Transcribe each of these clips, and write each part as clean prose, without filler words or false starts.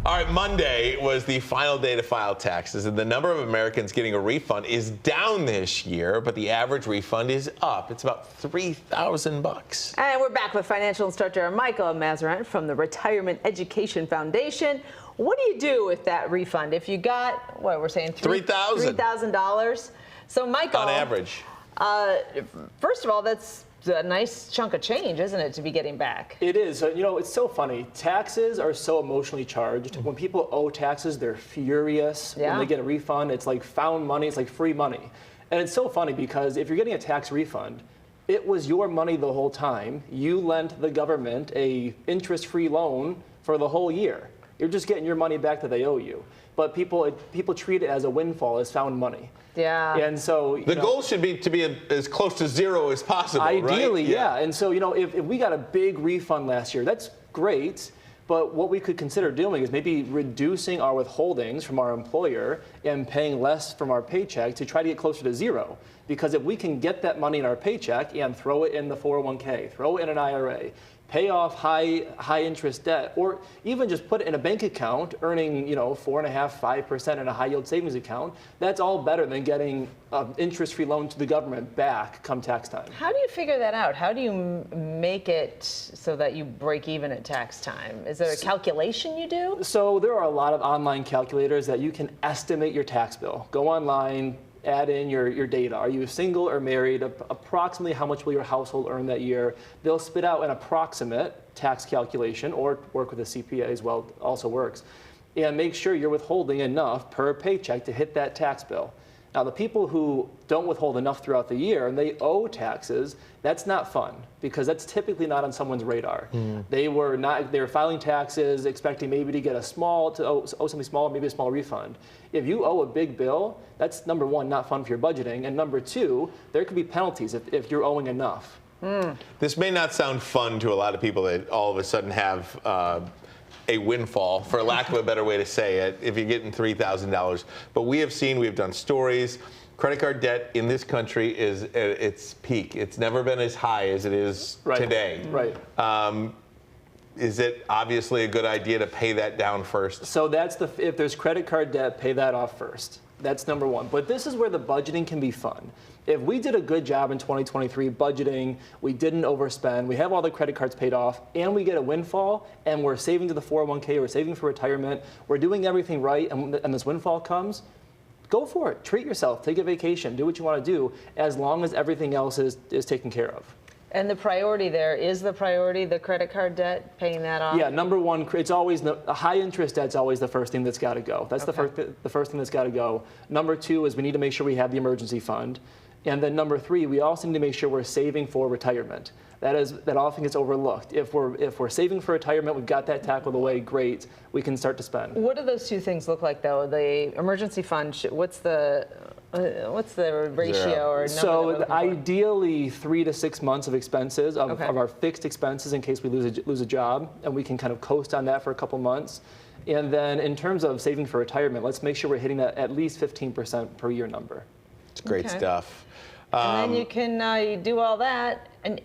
All right, Monday was the final day to file taxes, and the number of Americans getting a refund is down this year, but the average refund is up. It's about $3,000. And we're back with financial instructor Michael Mazarin from the Retirement Education Foundation. What do you do with that refund if you got, what we're saying, $3,000? So, Michael, on average. First of all, that's a nice chunk of change, isn't it, to be getting back? It is. You know, it's so funny. Taxes are so emotionally charged. When people owe taxes, they're furious. Yeah. When they get a refund, it's like found money. It's like free money. And it's so funny because if you're getting a tax refund, it was your money the whole time. You lent the government a interest-free loan for the whole year. You're just getting your money back that they owe you. But people treat it as a windfall, as found money. Yeah. And so the goal should be to be as close to zero as possible. Ideally, right? yeah. And so, you know, if we got a big refund last year, that's great. But what we could consider doing is maybe reducing our withholdings from our employer and paying less from our paycheck to try to get closer to zero. Because if we can get that money in our paycheck and throw it in the 401k, throw it in an IRA, pay off high interest debt, or even just put it in a bank account, earning 4.5%, 5% in a high yield savings account, that's all better than getting an interest-free loan to the government back come tax time. How do you figure that out? How do you make it so that you break even at tax time? Is there a calculation you do? So there are a lot of online calculators that you can estimate your tax bill. Go online, add in your data. Are you single or married? Approximately how much will your household earn that year? They'll spit out an approximate tax calculation, or work with a CPA as well, also works. And make sure you're withholding enough per paycheck to hit that tax bill. Now, the people who don't withhold enough throughout the year and they owe taxes, that's not fun because that's typically not on someone's radar. They were filing taxes expecting maybe to get owe something small, maybe a small refund. If you owe a big bill, that's number one, not fun for your budgeting, and number two, there could be penalties if you're owing enough. This may not sound fun to a lot of people that all of a sudden have a windfall, for lack of a better way to say it, if you're getting $3,000. But we've done stories. Credit card debt in this country is at its peak. It's never been as high as it is today. Right. Is it obviously a good idea to pay that down first? So if there's credit card debt, pay that off first. That's number one. But this is where the budgeting can be fun. If we did a good job in 2023 budgeting, we didn't overspend, we have all the credit cards paid off, and we get a windfall, and we're saving to the 401k, we're saving for retirement, we're doing everything right, and this windfall comes, go for it. Treat yourself. Take a vacation. Do what you want to do, as long as everything else is taken care of. And the priority there, is the priority the credit card debt, paying that off? Yeah, number one, it's always the high interest debt's always the first thing that's got to go. That's the first thing that's got to go. Number two is we need to make sure we have the emergency fund. And then number three, we also need to make sure we're saving for retirement. That often gets overlooked. If we're saving for retirement, we've got that tackled away, great. We can start to spend. What do those two things look like, though? The emergency fund, what's the ratio or number? So ideally 3 to 6 months of expenses of our fixed expenses in case we lose a job, and we can kind of coast on that for a couple months. And then in terms of saving for retirement, let's make sure we're hitting that at least 15% per year number. It's great stuff. And then you can do all that. And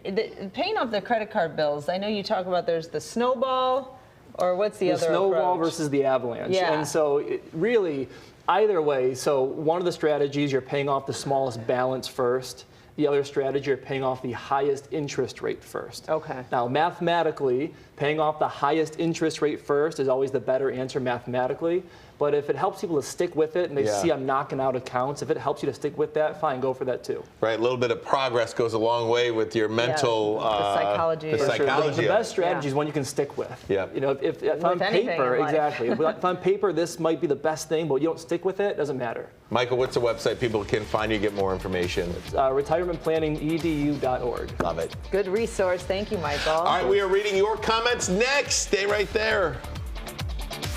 paying off the credit card bills, I know you talk about there's the snowball, or what's the other approach? The snowball versus the avalanche. Yeah. And so really, either way, so one of the strategies, you're paying off the smallest balance first. The other strategy, you're paying off the highest interest rate first. Okay. Now, mathematically, paying off the highest interest rate first is always the better answer mathematically. But if it helps people to stick with it and they see I'm knocking out accounts, if it helps you to stick with that, fine, go for that too. Right, a little bit of progress goes a long way with your mental the psychology. The psychology. The best strategy is one you can stick with. Yeah. You know, if on paper, exactly. If on paper this might be the best thing, but you don't stick with it doesn't matter. Michael, what's the website people can find you, get more information? It's retirementplanningedu.org. Love it. Good resource. Thank you, Michael. All right, we are reading your comments next. Stay right there.